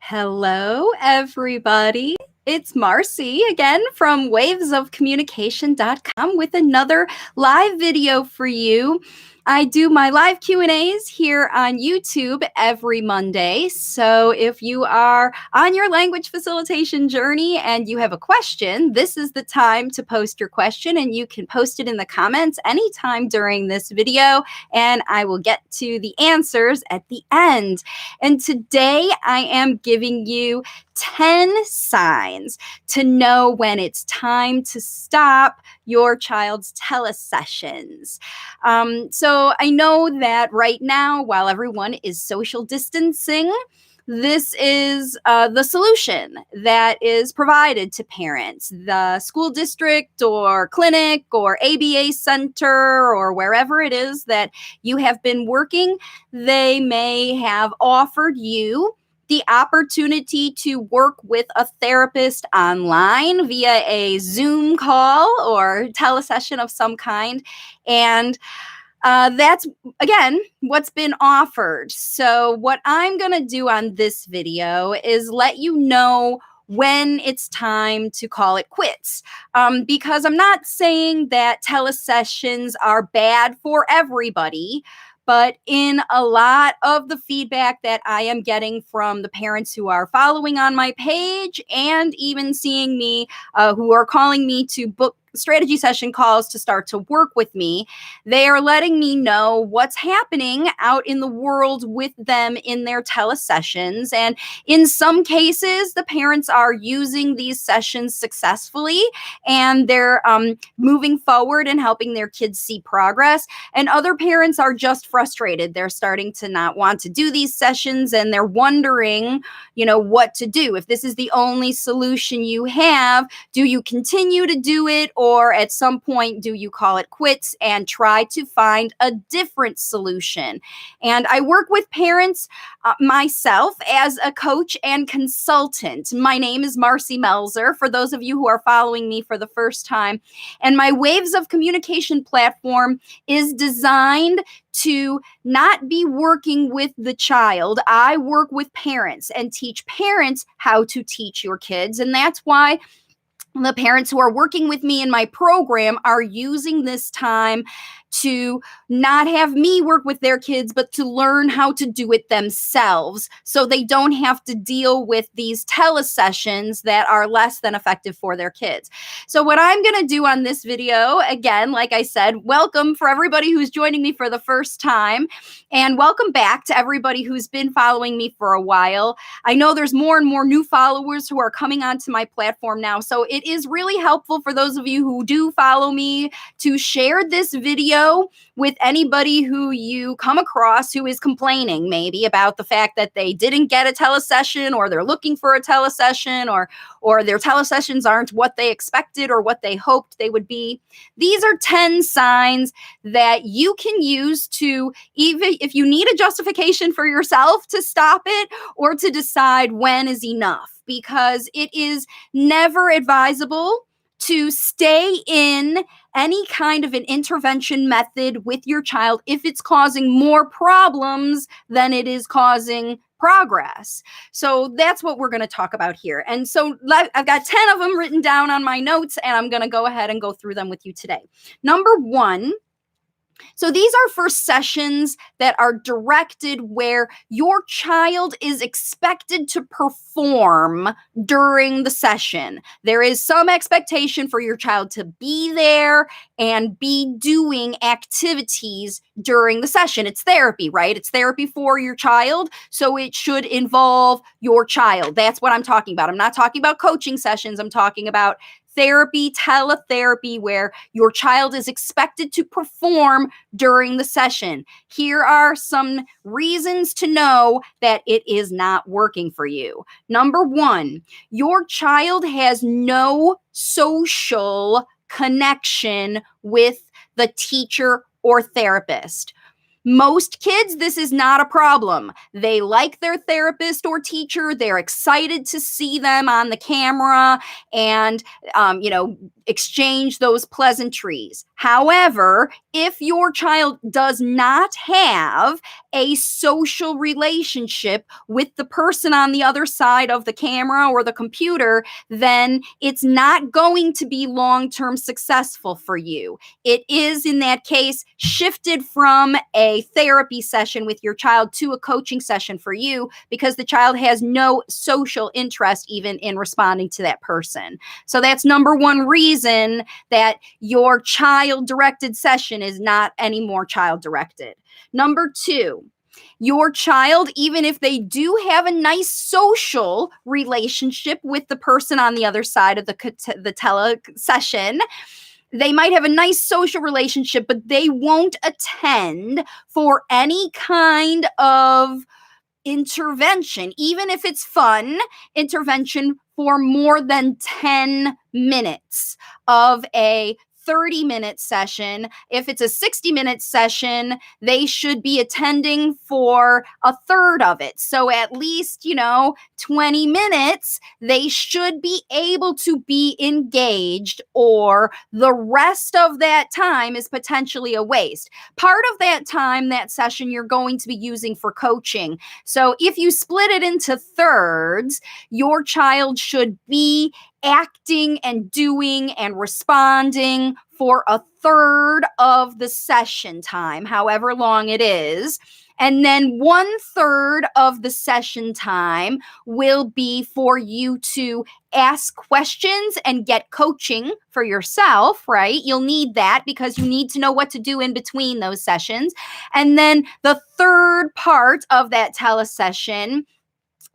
Hello, everybody. It's Marcy again from wavesofcommunication.com with another live video for you. I do my live Q&As here on YouTube every Monday. So if you are on your language facilitation journey and you have a question, this is the time to post your question, and you can post it in the comments anytime during this video, and I will get to the answers at the end. And today I am giving you 10 signs to know when it's time to stop your child's Tele-Sessions. So I know that right now, while everyone is social distancing, this is the solution that is provided to parents. The school district or clinic or ABA center or wherever it is that you have been working, they may have offered you the opportunity to work with a therapist online via a Zoom call or telesession of some kind. And that's, again, what's been offered. So what I'm going to do on this video is let you know when it's time to call it quits. Because I'm not saying that telesessions are bad for everybody, but in a lot of the feedback that I am getting from the parents who are following on my page and even seeing me, who are calling me to book strategy session calls to start to work with me, they are letting me know what's happening out in the world with them in their telesessions. And in some cases, the parents are using these sessions successfully and they're moving forward and helping their kids see progress. And other parents are just frustrated. They're starting to not want to do these sessions and they're wondering, what to do. If this is the only solution you have, do you continue to do it? Or at some point, do you call it quits and try to find a different solution? And I work with parents myself as a coach and consultant. My name is Marcy Melzer, for those of you who are following me for the first time. And my Waves of Communication platform is designed to not be working with the child. I work with parents and teach parents how to teach your kids. And that's why the parents who are working with me in my program are using this time to not have me work with their kids, but to learn how to do it themselves so they don't have to deal with these telesessions that are less than effective for their kids. So what I'm going to do on this video, again, like I said, welcome for everybody who's joining me for the first time, and welcome back to everybody who's been following me for a while. I know there's more and more new followers who are coming onto my platform now, so it is really helpful for those of you who do follow me to share this video with anybody who you come across who is complaining maybe about the fact that they didn't get a telesession, or they're looking for a telesession, or their telesessions aren't what they expected or what they hoped they would be. These are 10 signs that you can use to, even if you need a justification for yourself to stop it or to decide when is enough, because it is never advisable to stay in any kind of an intervention method with your child if it's causing more problems than it is causing progress. So that's what we're going to talk about here. And so I've got 10 of them written down on my notes, and I'm going to go ahead and go through them with you today. Number one, so these are for sessions that are directed where your child is expected to perform during the session. There is some expectation for your child to be there and be doing activities during the session. It's therapy, right? It's therapy for your child, so it should involve your child. That's what I'm talking about. I'm not talking about coaching sessions. I'm talking about therapy, teletherapy, where your child is expected to perform during the session. Here are some reasons to know that it is not working for you. Number one, your child has no social connection with the teacher or therapist. Most kids, this is not a problem. They like their therapist or teacher. They're excited to see them on the camera and, exchange those pleasantries. However, if your child does not have a social relationship with the person on the other side of the camera or the computer, then it's not going to be long-term successful for you. It is, in that case, shifted from a therapy session with your child to a coaching session for you because the child has no social interest even in responding to that person. So that's number one reason that your child-directed session is not anymore child-directed. Number two, your child, even if they do have a nice social relationship with the person on the other side of the tele-session, they might have a nice social relationship, but they won't attend for any kind of intervention, even if it's fun, intervention for more than 10 minutes of a 30-minute session. If it's a 60-minute session, they should be attending for a third of it. So at least, 20 minutes, they should be able to be engaged, or the rest of that time is potentially a waste. Part of that time, that session, you're going to be using for coaching. So if you split it into thirds, your child should be acting and doing and responding for a third of the session time, however long it is. And then 1/3 of the session time will be for you to ask questions and get coaching for yourself, right? You'll need that because you need to know what to do in between those sessions. And then the third part of that telesession,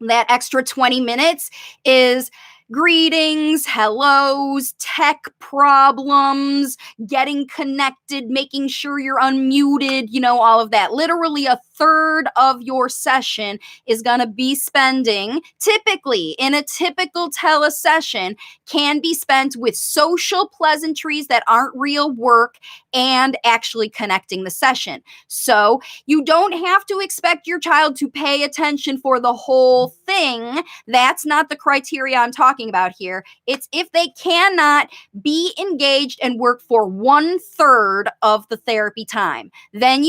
that extra 20 minutes, is greetings, hellos, tech problems, getting connected, making sure you're unmuted, all of that. Literally a third of your session is going to be spending, typically in a typical telesession, can be spent with social pleasantries that aren't real work and actually connecting the session. So you don't have to expect your child to pay attention for the whole thing. That's not the criteria I'm talking about here. It's if they cannot be engaged and work for 1/3 of the therapy time, then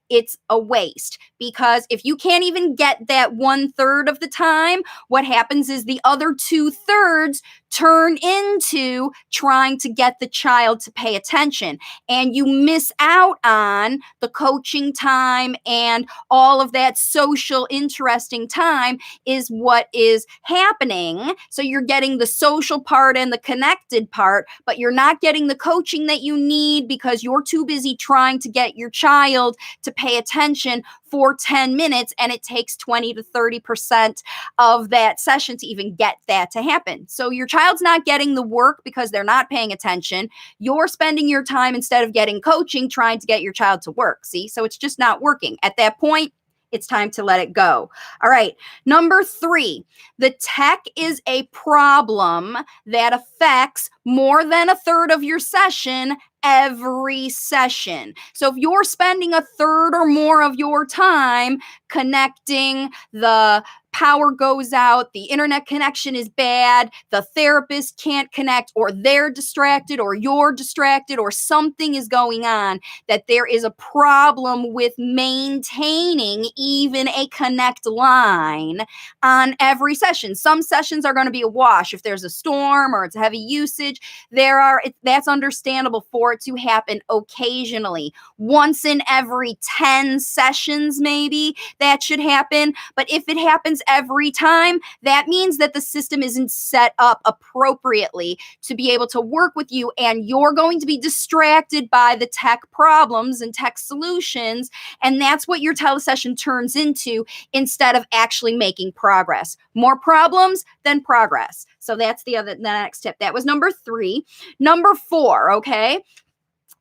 it's a waste. Because if you can't even get that 1/3 of the time, what happens is the other 2/3 turn into trying to get the child to pay attention, and you miss out on the coaching time and all of that social interesting time is what is happening. So you're getting the social part and the connected part, but you're not getting the coaching that you need because you're too busy trying to get your child to pay attention for 10 minutes, and it takes 20 to 30% of that session to even get that to happen. So your child's not getting the work because they're not paying attention. You're spending your time, instead of getting coaching, trying to get your child to work. See? So it's just not working. At that point, it's time to let it go. All right. Number 3, the tech is a problem that affects more than a third of your session every session. So if you're spending a third or more of your time connecting, the power goes out, the internet connection is bad, the therapist can't connect, or they're distracted, or you're distracted, or something is going on, that there is a problem with maintaining even a connect line on every session. Some sessions are going to be a wash. If there's a storm or it's heavy usage, that's understandable for it to happen occasionally. Once in every 10 sessions, maybe, that should happen. But if it happens every time, that means that the system isn't set up appropriately to be able to work with you, and you're going to be distracted by the tech problems and tech solutions, and that's what your telesession turns into instead of actually making progress. More problems than progress. So that's the next tip. That was number 3. Number 4, okay?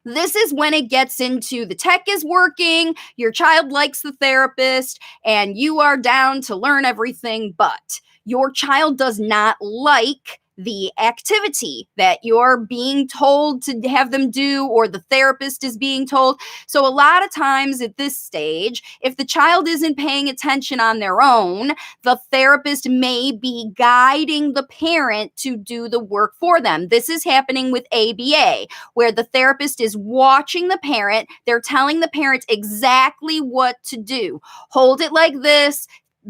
This is when it gets into the tech is working, your child likes the therapist, and you are down to learn everything, but your child does not like the activity that you're being told to have them do, or the therapist is being told. So a lot of times at this stage, if the child isn't paying attention on their own, the therapist may be guiding the parent to do the work for them. This is happening with ABA, where the therapist is watching the parent. They're telling the parent exactly what to do. Hold it like this,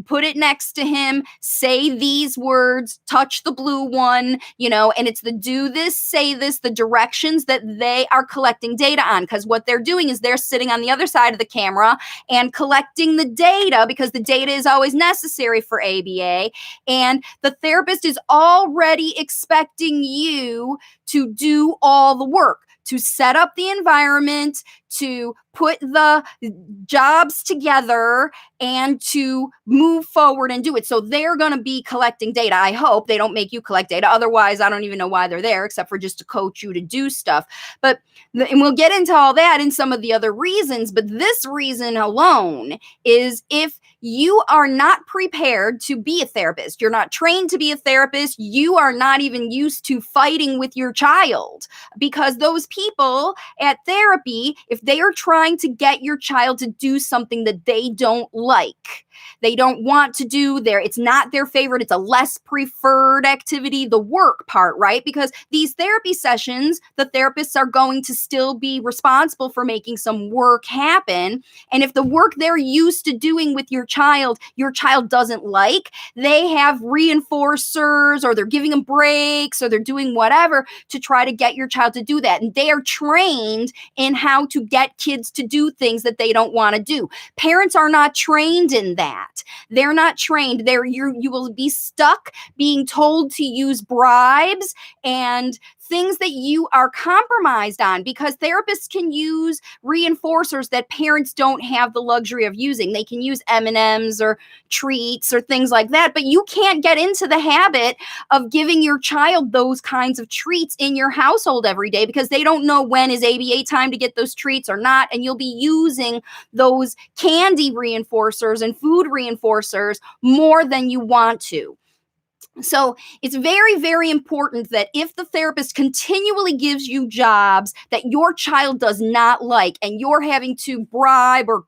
put it next to him, say these words, touch the blue one, and it's the do this, say this, the directions that they are collecting data on. Because what they're doing is they're sitting on the other side of the camera and collecting the data, because the data is always necessary for ABA. And the therapist is already expecting you to do all the work, to set up the environment, to put the jobs together, and to move forward and do it. So they're going to be collecting data. I hope they don't make you collect data. Otherwise, I don't even know why they're there, except for just to coach you to do stuff. And we'll get into all that and some of the other reasons. But this reason alone is, if you are not prepared to be a therapist, you're not trained to be a therapist, you are not even used to fighting with your child, because those people at therapy, if they are trying to get your child to do something that they don't like, they don't want to do, it's not their favorite, it's a less preferred activity, the work part, right? Because these therapy sessions, the therapists are going to still be responsible for making some work happen. And if the work they're used to doing with your child doesn't like, they have reinforcers, or they're giving them breaks, or they're doing whatever to try to get your child to do that. And they are trained in how to get kids to do things that they don't want to do. Parents are not trained in that. They're not trained. You will be stuck being told to use bribes and things that you are compromised on, because therapists can use reinforcers that parents don't have the luxury of using. They can use M&Ms or treats or things like that, but you can't get into the habit of giving your child those kinds of treats in your household every day, because they don't know when is ABA time to get those treats or not, and you'll be using those candy reinforcers and food reinforcers more than you want to. So it's very, very important that if the therapist continually gives you jobs that your child does not like, and you're having to bribe or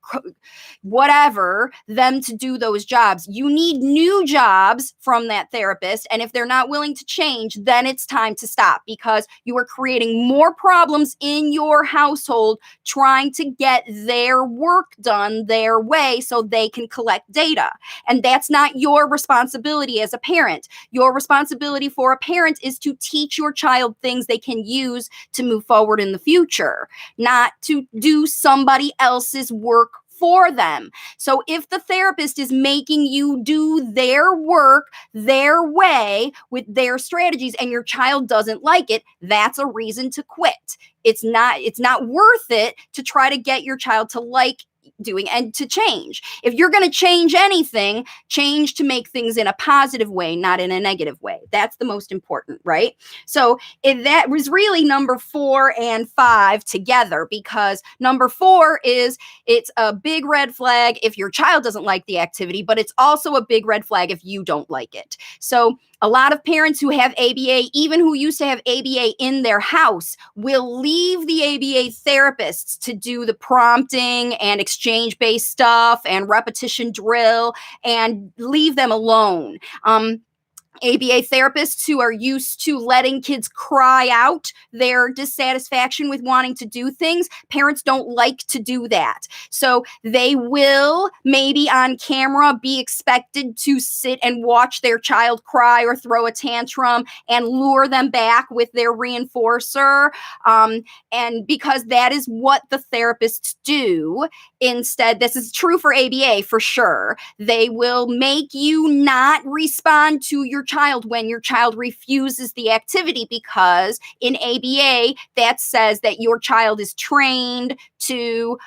whatever them to do those jobs, you need new jobs from that therapist. And if they're not willing to change, then it's time to stop, because you are creating more problems in your household trying to get their work done their way so they can collect data. And that's not your responsibility as a parent. Your responsibility for a parent is to teach your child things they can use to move forward in the future, not to do somebody else's work for them. So if the therapist is making you do their work their way with their strategies, and your child doesn't like it, that's a reason to quit. It's not worth it to try to get your child to like doing and to change. If you're going to change anything, change to make things in a positive way, not in a negative way. That's the most important, right? So that was really number 4 and 5 together, because number 4 is, it's a big red flag if your child doesn't like the activity, but it's also a big red flag if you don't like it. So a lot of parents who have ABA, even who used to have ABA in their house, will leave the ABA therapists to do the prompting and exchange-based stuff and repetition drill, and leave them alone. ABA therapists who are used to letting kids cry out their dissatisfaction with wanting to do things, parents don't like to do that. So they will maybe on camera be expected to sit and watch their child cry or throw a tantrum and lure them back with their reinforcer. And because that is what the therapists do. Instead, this is true for ABA for sure. They will make you not respond to your child when your child refuses the activity, because in ABA, that says that your child is trained to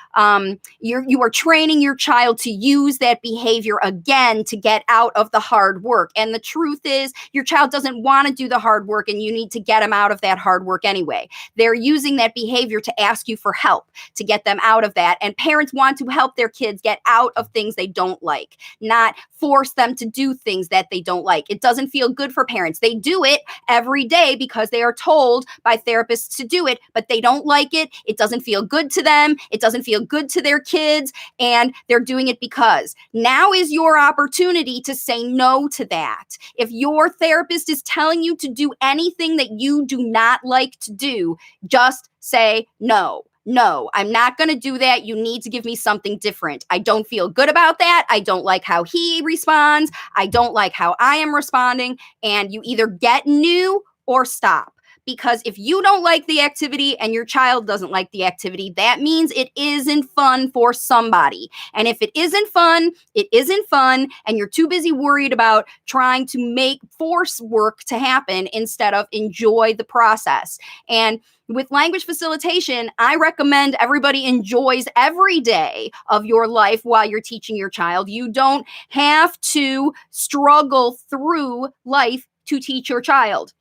you are training your child to use that behavior again to get out of the hard work. And the truth is, your child doesn't want to do the hard work, and you need to get them out of that hard work anyway. They're using that behavior to ask you for help, to get them out of that. And parents want to help their kids get out of things they don't like, not force them to do things that they don't like. It doesn't feel good for parents. They do it every day because they are told by therapists to do it, but they don't like it. It doesn't feel good to them. It doesn't feel good to their kids, and they're doing it because. Now is your opportunity to say no to that. If your therapist is telling you to do anything that you do not like to do, just say no. No, I'm not going to do that. You need to give me something different. I don't feel good about that. I don't like how he responds. I don't like how I am responding. And you either get new or stop. Because if you don't like the activity and your child doesn't like the activity, that means it isn't fun for somebody. And if it isn't fun, and you're too busy worried about trying to make force work to happen instead of enjoy the process. And with language facilitation, I recommend everybody enjoys every day of your life while you're teaching your child. You don't have to struggle through life to teach your child.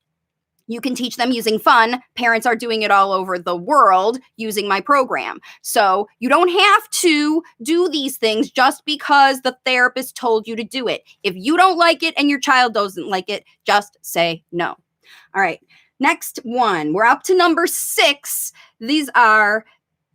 You can teach them using fun. Parents are doing it all over the world using my program. So you don't have to do these things just because the therapist told you to do it. If you don't like it and your child doesn't like it, just say no. All right. Next one. We're up to number 6. These are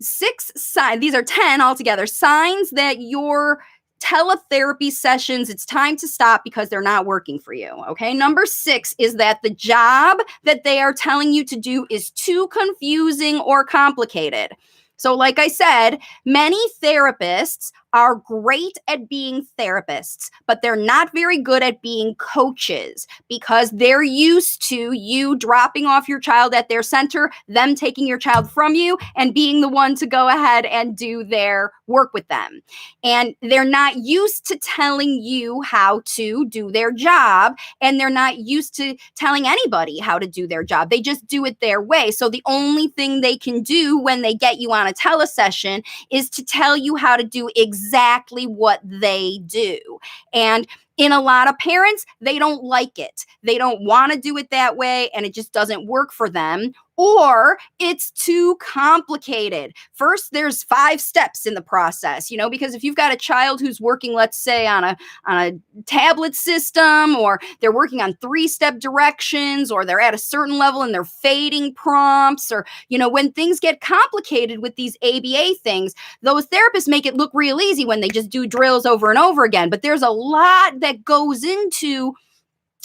6 signs. These are 10 altogether. Signs that your teletherapy sessions, it's time to stop because they're not working for you. Okay. Number 6 is that the job that they are telling you to do is too confusing or complicated. So like I said, many therapists are great at being therapists, but they're not very good at being coaches because they're used to you dropping off your child at their center, them taking your child from you and being the one to go ahead and do their work with them. And they're not used to telling you how to do their job, and they're not used to telling anybody how to do their job. They just do it their way. So the only thing they can do when they get you on a telesession is to tell you how to do exactly what they do. And in a lot of parents, they don't like it. They don't want to do it that way, and it just doesn't work for them. Or it's too complicated. First, there's 5 steps in the process, because if you've got a child who's working, let's say, on a tablet system, or they're working on 3-step directions, or they're at a certain level and they're fading prompts, or, when things get complicated with these ABA things, those therapists make it look real easy when they just do drills over and over again. But there's a lot that goes into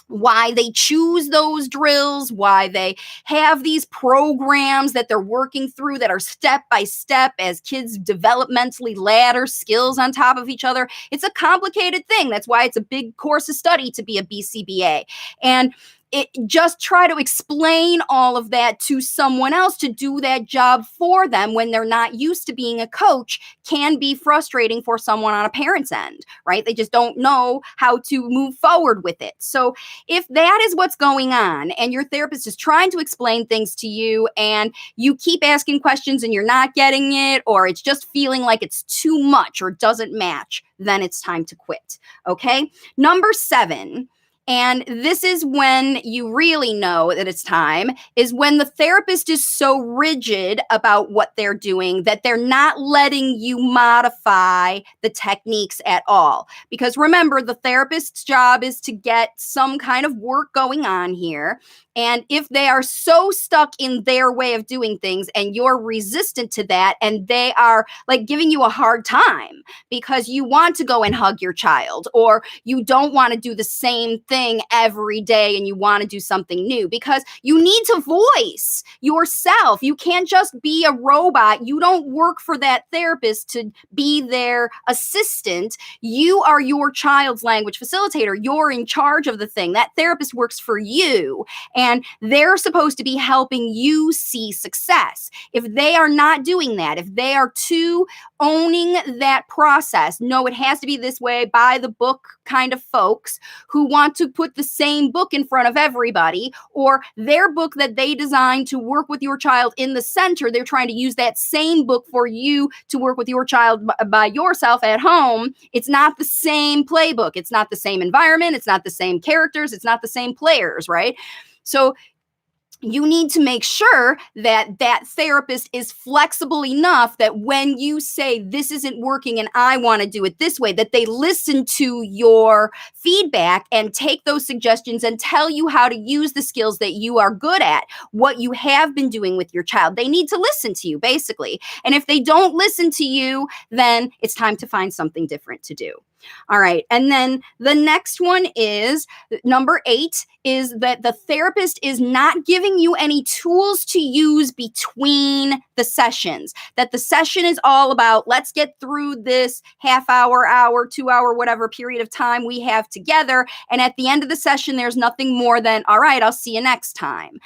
why they choose those drills, why they have these programs that they're working through that are step by step as kids developmentally ladder skills on top of each other. It's a complicated thing. That's why it's a big course of study to be a BCBA. And just try to explain all of that to someone else to do that job for them when they're not used to being a coach can be frustrating for someone on a parent's end, right? They just don't know how to move forward with it. So if that is what's going on and your therapist is trying to explain things to you and you keep asking questions and you're not getting it, or it's just feeling like it's too much or doesn't match, then it's time to quit. Okay. Number 7. And this is when you really know that it's time, is when the therapist is so rigid about what they're doing that they're not letting you modify the techniques at all. Because remember, the therapist's job is to get some kind of work going on here. And if they are so stuck in their way of doing things and you're resistant to that, and they are like giving you a hard time because you want to go and hug your child, or you don't want to do the same thing every day and you want to do something new, because you need to voice yourself. You can't just be a robot. You don't work for that therapist to be their assistant. You are your child's language facilitator. You're in charge of the thing. That therapist works for you. And and they're supposed to be helping you see success. If they are not doing that, if they are too owning that process, no, it has to be this way, by the book kind of folks who want to put the same book in front of everybody, or their book that they designed to work with your child in the center, they're trying to use that same book for you to work with your child by yourself at home. It's not the same playbook. It's not the same environment. It's not the same characters. It's not the same players, right? So you need to make sure that that therapist is flexible enough that when you say this isn't working and I want to do it this way, that they listen to your feedback and take those suggestions and tell you how to use the skills that you are good at, what you have been doing with your child. They need to listen to you, basically. And if they don't listen to you, then it's time to find something different to do. All right. And then the next one is number 8, is that the therapist is not giving you any tools to use between the sessions. That the session is all about, let's get through this half hour, 2 hour, whatever period of time we have together. And at the end of the session, there's nothing more than, all right, I'll see you next time.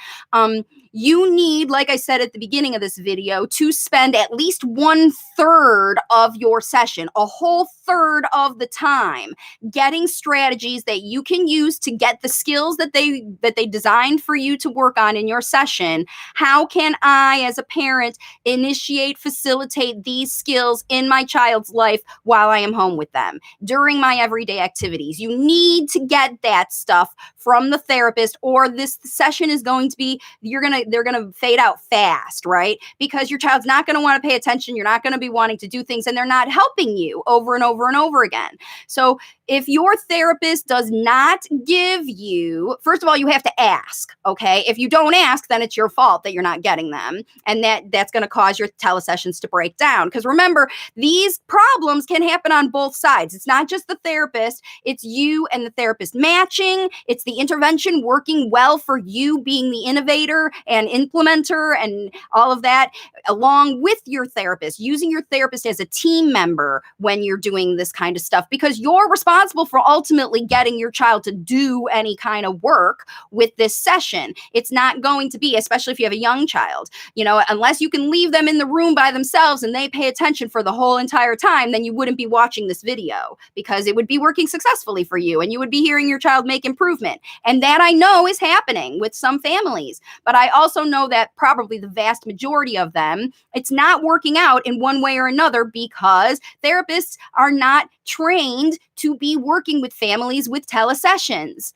You need, like I said at the beginning of this video, to spend at least 1/3 of your session, a whole third of the time, getting strategies that you can use to get the skills that they designed for you to work on in your session. How can I, as a parent, initiate, facilitate these skills in my child's life while I am home with them during my everyday activities? You need to get that stuff from the therapist, or this session is going to be, they're going to fade out fast, right? Because your child's not going to want to pay attention. You're not going to be wanting to do things, and they're not helping you over and over and over again. So if your therapist does not give you, first of all, you have to ask, okay? If you don't ask, then it's your fault that you're not getting them. And that's going to cause your Tele-Sessions to break down. Because remember, these problems can happen on both sides. It's not just the therapist, it's you and the therapist matching. It's the intervention working well for you, being the innovator and implementer and all of that, along with your therapist, using your therapist as a team member when you're doing this kind of stuff, because you're responsible for ultimately getting your child to do any kind of work with this session. It's not going to be, especially if you have a young child, unless you can leave them in the room by themselves and they pay attention for the whole entire time, then you wouldn't be watching this video, because it would be working successfully for you and you would be hearing your child make improvement. And that I know is happening with some families, but I also know that probably the vast majority of them, it's not working out in one way or another, because therapists are not trained to be working with families with Tele-Sessions.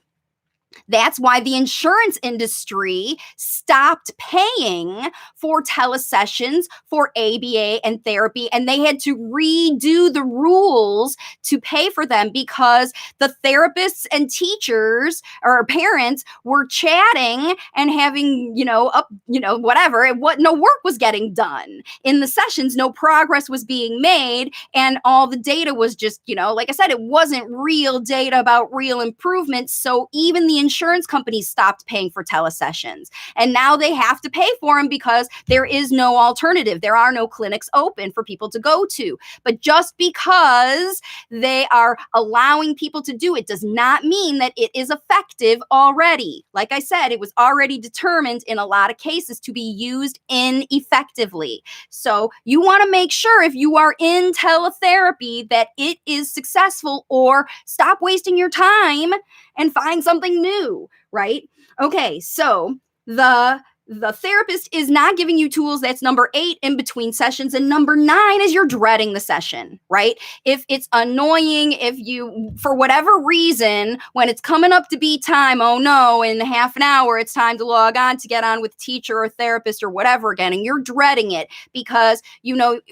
That's why the insurance industry stopped paying for Tele-Sessions, for ABA and therapy, and they had to redo the rules to pay for them, because the therapists and teachers or parents were chatting and having, whatever. No work was getting done in the sessions. No progress was being made, and all the data was just, like I said, it wasn't real data about real improvements. So even the insurance companies stopped paying for Tele-Sessions, and now they have to pay for them because there is no alternative. There are no clinics open for people to go to. But just because they are allowing people to do it does not mean that it is effective already. Like I said, it was already determined in a lot of cases to be used ineffectively. So you want to make sure, if you are in teletherapy, that it is successful, or stop wasting your time and find something new, right? Okay, so the therapist is not giving you tools. That's number 8 in between sessions. And number 9 is you're dreading the session, right? If it's annoying, if you, for whatever reason, when it's coming up to be time, oh no, in half an hour, it's time to log on to get on with teacher or therapist or whatever again, and you're dreading it because,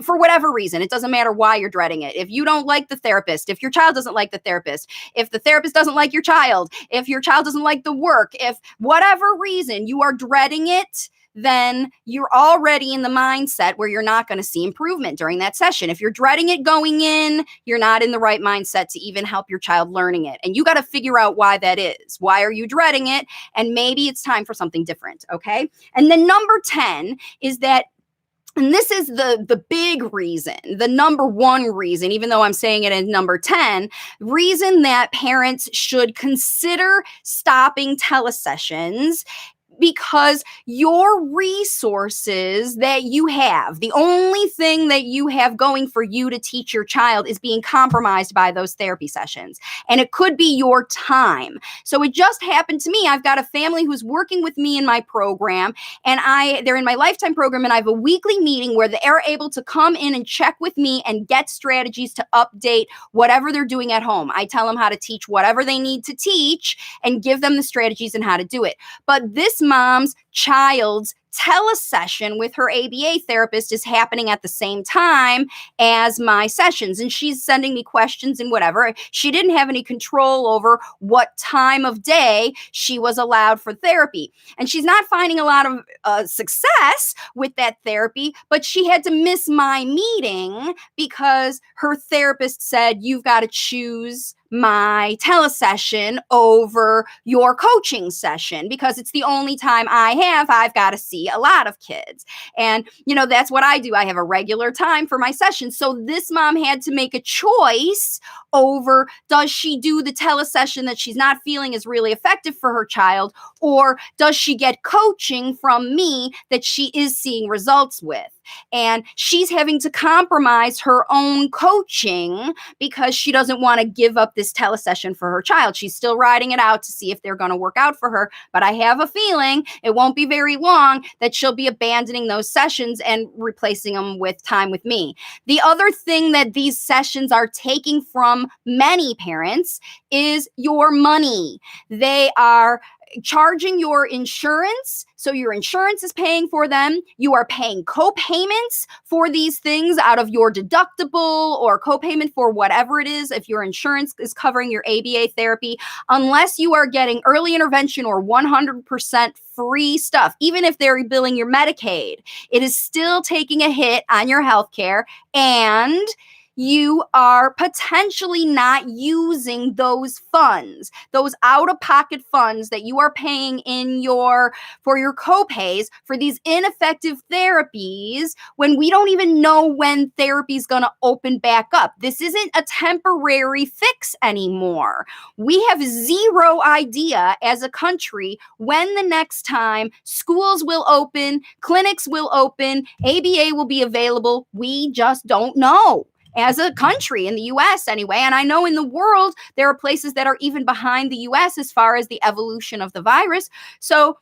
for whatever reason, it doesn't matter why you're dreading it. If you don't like the therapist, if your child doesn't like the therapist, if the therapist doesn't like your child, if your child doesn't like the work, if whatever reason you are dreading it, then you're already in the mindset where you're not going to see improvement during that session. If you're dreading it going in, you're not in the right mindset to even help your child learning it. And you got to figure out why that is. Why are you dreading it? And maybe it's time for something different, okay? And then number 10 is that, and this is the big reason, the number 1 reason, even though I'm saying it in number 10, reason that parents should consider stopping Tele-Sessions because your resources that you have, the only thing that you have going for you to teach your child is being compromised by those therapy sessions. And it could be your time. So it just happened to me. I've got a family who's working with me in my program, and they're in my lifetime program, and I have a weekly meeting where they're able to come in and check with me and get strategies to update whatever they're doing at home. I tell them how to teach whatever they need to teach and give them the strategies and how to do it. But this mom's child's telesession with her ABA therapist is happening at the same time as my sessions, and she's sending me questions and whatever. She didn't have any control over what time of day she was allowed for therapy, and she's not finding a lot of success with that therapy, but she had to miss my meeting because her therapist said, you've got to choose my telesession over your coaching session because it's the only time I have. I've got to see a lot of kids. And, that's what I do. I have a regular time for my sessions. So this mom had to make a choice over, does she do the telesession that she's not feeling is really effective for her child, or does she get coaching from me that she is seeing results with? And she's having to compromise her own coaching because she doesn't want to give up this telesession for her child. She's still riding it out to see if they're going to work out for her. But I have a feeling it won't be very long that she'll be abandoning those sessions and replacing them with time with me. The other thing that these sessions are taking from many parents is your money. They are charging your insurance. So your insurance is paying for them. You are paying co-payments for these things out of your deductible or co-payment for whatever it is. If your insurance is covering your ABA therapy, unless you are getting early intervention or 100% free stuff, even if they're billing your Medicaid, it is still taking a hit on your healthcare, and you are potentially not using those funds, those out-of-pocket funds that you are paying for your copays for these ineffective therapies when we don't even know when therapy is going to open back up. This isn't a temporary fix anymore. We have zero idea as a country when the next time schools will open, clinics will open, ABA will be available. We just don't know. As a country, in the US anyway, and I know in the world, there are places that are even behind the US as far as the evolution of the virus. So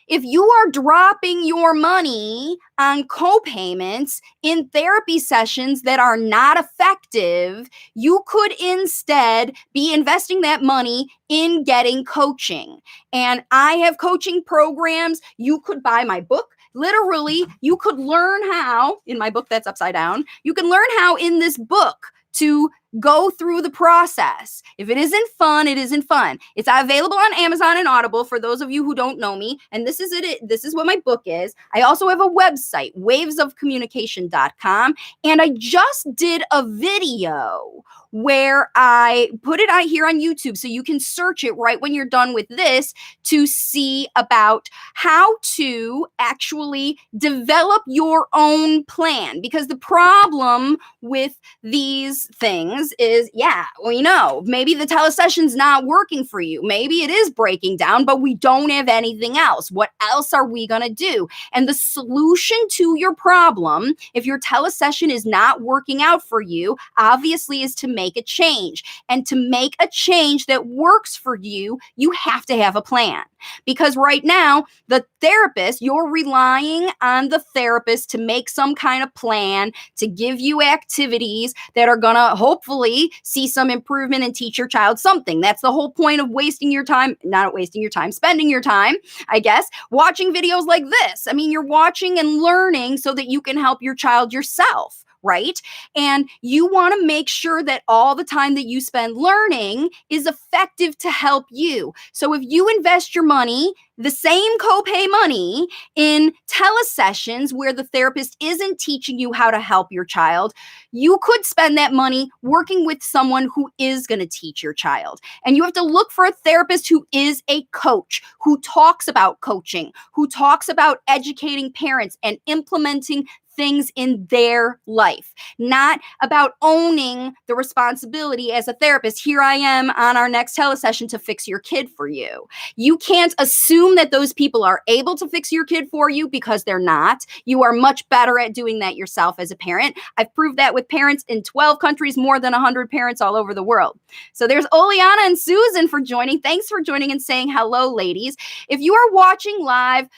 if you are dropping your money on co-payments in therapy sessions that are not effective, you could instead be investing that money in getting coaching. And I have coaching programs. You could buy my book. Literally, you could learn how, in my book that's upside down, you can learn how in this book to go through the process. If it isn't fun, it isn't fun. It's available on Amazon and Audible for those of you who don't know me. And this is it. This is what my book is. I also have a website, wavesofcommunication.com. And I just did a video where I put it out here on YouTube, so you can search it right when you're done with this to see about how to actually develop your own plan. Because the problem with these things is, maybe the telesession's not working for you. Maybe it is breaking down, but we don't have anything else. What else are we going to do? And the solution to your problem, if your telesession is not working out for you, obviously is to make a change. And to make a change that works for you, you have to have a plan. Because right now, the therapist, you're relying on the therapist to make some kind of plan, to give you activities that are going to hopefully see some improvement and teach your child something. That's the whole point of wasting your time, not wasting your time, spending your time, I guess, watching videos like this. I mean, you're watching and learning so that you can help your child yourself. Right? And you want to make sure that all the time that you spend learning is effective to help you. So if you invest your money, the same copay money, in telesessions where the therapist isn't teaching you how to help your child, you could spend that money working with someone who is going to teach your child. And you have to look for a therapist who is a coach, who talks about coaching, who talks about educating parents and implementing things in their life, not about owning the responsibility as a therapist. Here I am on our next telesession to fix your kid for you. You can't assume that those people are able to fix your kid for you, because they're not. You are much better at doing that yourself as a parent. I've proved that with parents in 12 countries, more than 100 parents all over the world. So there's Oleana and Susan for joining. Thanks for joining and saying hello, ladies. If you are watching live,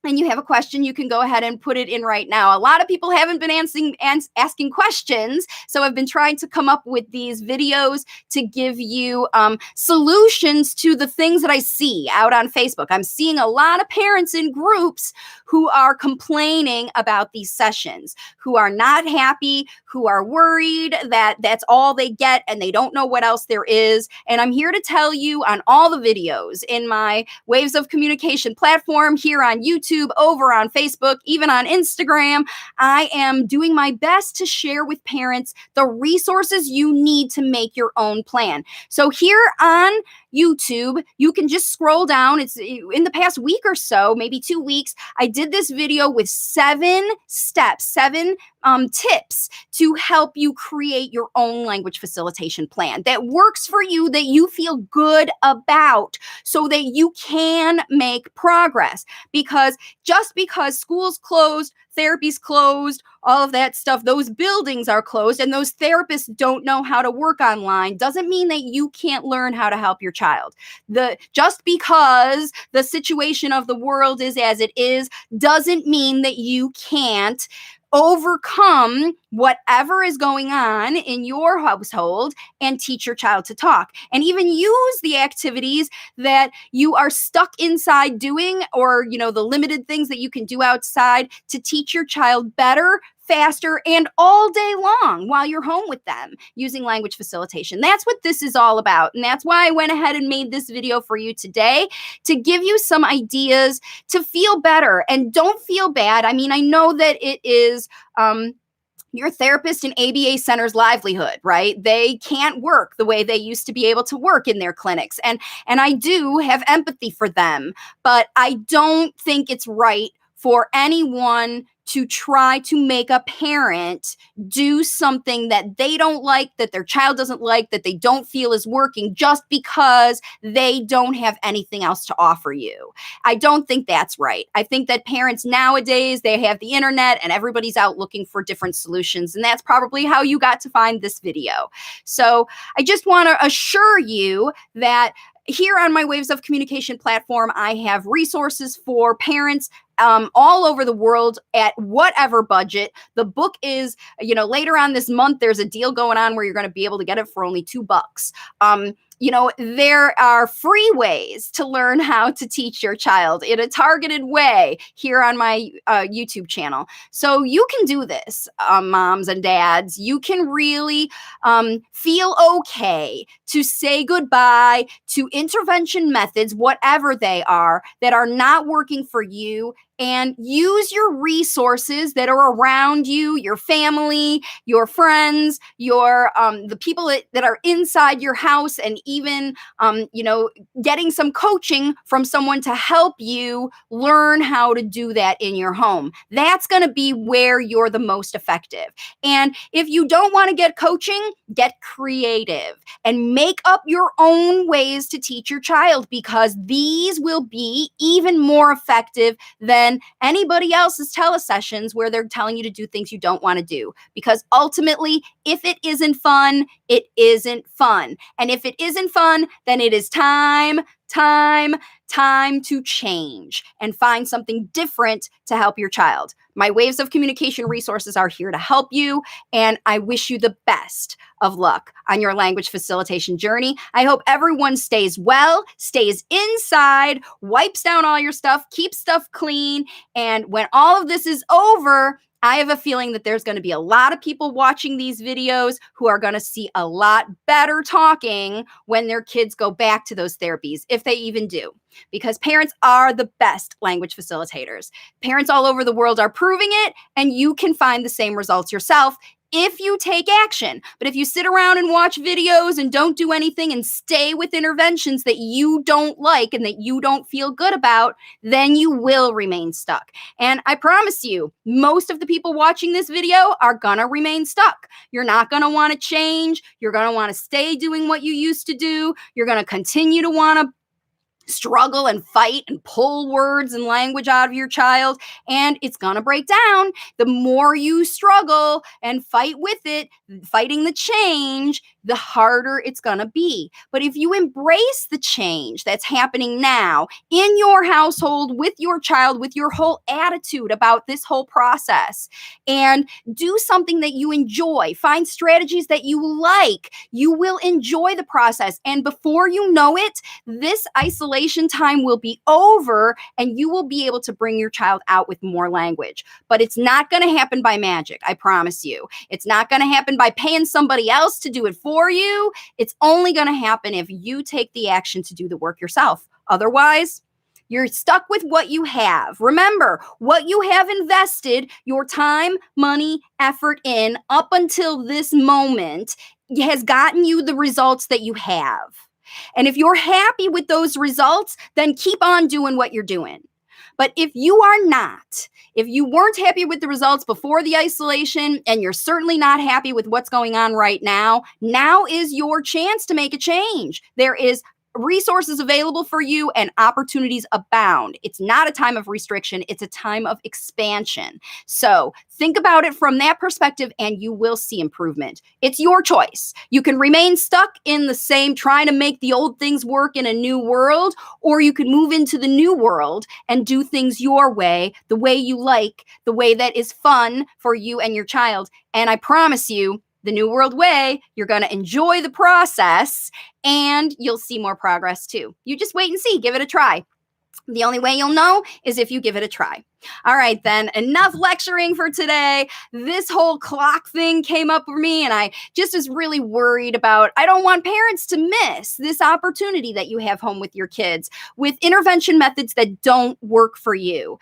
and you have a question, you can go ahead and put it in right now. A lot of people haven't been asking questions, so I've been trying to come up with these videos to give you solutions to the things that I see out on Facebook. I'm seeing a lot of parents in groups who are complaining about these sessions, who are not happy, who are worried that that's all they get and they don't know what else there is. And I'm here to tell you on all the videos in my Waves of Communication platform, here on YouTube, over on Facebook, even on Instagram, I am doing my best to share with parents the resources you need to make your own plan. So here on YouTube, you can just scroll down. It's in the past week or so, maybe 2 weeks, I did this video with 7 steps, 7 tips to help you create your own language facilitation plan that works for you, that you feel good about, so that you can make progress. Because just because school's closed, therapy's closed, all of that stuff, those buildings are closed, and those therapists don't know how to work online, doesn't mean that you can't learn how to help your child. Just because the situation of the world is as it is, doesn't mean that you can't overcome whatever is going on in your household and teach your child to talk, and even use the activities that you are stuck inside doing, or the limited things that you can do outside, to teach your child better, faster, and all day long while you're home with them using language facilitation. That's what this is all about. And that's why I went ahead and made this video for you today, to give you some ideas to feel better. And don't feel bad. I mean, I know that it is your therapist and ABA center's livelihood, right? They can't work the way they used to be able to work in their clinics. And I do have empathy for them, but I don't think it's right for anyone to try to make a parent do something that they don't like, that their child doesn't like, that they don't feel is working, just because they don't have anything else to offer you. I don't think that's right. I think that parents nowadays, they have the internet and everybody's out looking for different solutions. And that's probably how you got to find this video. So I just want to assure you that here on my Waves of Communication platform, I have resources for parents all over the world at whatever budget. The book is, later on this month, there's a deal going on where you're going to be able to get it for only $2. There are free ways to learn how to teach your child in a targeted way here on my YouTube channel. So you can do this, moms and dads. You can really feel okay to say goodbye to intervention methods, whatever they are, that are not working for you, and use your resources that are around you, your family, your friends, your the people that are inside your house, and even getting some coaching from someone to help you learn how to do that in your home. That's going to be where you're the most effective. And if you don't want to get coaching, get creative and make up your own ways to teach your child, because these will be even more effective than anybody else's telesessions where they're telling you to do things you don't want to do. Because ultimately, if it isn't fun, it isn't fun. And if it isn't fun, then it is time to change and find something different to help your child. My Waves of Communication resources are here to help you, and I wish you the best of luck on your language facilitation journey. I hope everyone stays well, stays inside, wipes down all your stuff, keeps stuff clean, and when all of this is over, I have a feeling that there's going to be a lot of people watching these videos who are going to see a lot better talking when their kids go back to those therapies, if they even do, because parents are the best language facilitators. Parents all over the world are proving it, and you can find the same results yourself if you take action. But if you sit around and watch videos and don't do anything and stay with interventions that you don't like and that you don't feel good about, then you will remain stuck. And I promise you, most of the people watching this video are gonna remain stuck. You're not gonna wanna change. You're gonna wanna stay doing what you used to do. You're gonna continue to wanna struggle and fight and pull words and language out of your child, and it's going to break down. The more you struggle and fight with it, fighting the change, the harder it's going to be. But if you embrace the change that's happening now in your household, with your child, with your whole attitude about this whole process, and do something that you enjoy, find strategies that you like, you will enjoy the process. And before you know it, this isolation time will be over and you will be able to bring your child out with more language. But it's not going to happen by magic, I promise you. It's not going to happen by paying somebody else to do it for you. It's only going to happen if you take the action to do the work yourself. Otherwise, you're stuck with what you have. Remember, what you have invested your time, money, effort in up until this moment has gotten you the results that you have. And if you're happy with those results, then keep on doing what you're doing. But if you are not, if you weren't happy with the results before the isolation and you're certainly not happy with what's going on right now, now is your chance to make a change. There is resources available for you and opportunities abound. It's not a time of restriction. It's a time of expansion. So think about it from that perspective and you will see improvement. It's your choice. You can remain stuck in the same, trying to make the old things work in a new world, or you can move into the new world and do things your way, the way you like, the way that is fun for you and your child. And I promise you, the New World way, you're going to enjoy the process and you'll see more progress too. You just wait and see, give it a try. The only way you'll know is if you give it a try. All right, then, enough lecturing for today. This whole clock thing came up for me, and I just was really worried about, I don't want parents to miss this opportunity that you have home with your kids with intervention methods that don't work for you.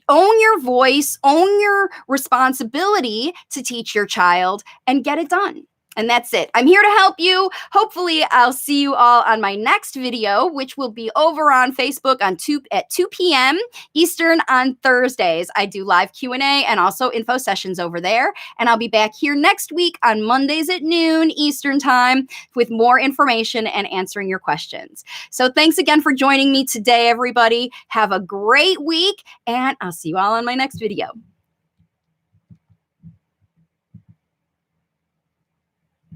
Own your voice, own your responsibility to teach your child, and get it done. And that's it. I'm here to help you. Hopefully, I'll see you all on my next video, which will be over on Facebook at 2 p.m. Eastern on Thursdays. I do live Q&A and also info sessions over there. And I'll be back here next week on Mondays at noon Eastern time with more information and answering your questions. So thanks again for joining me today, everybody. Have a great week, and I'll see you all on my next video.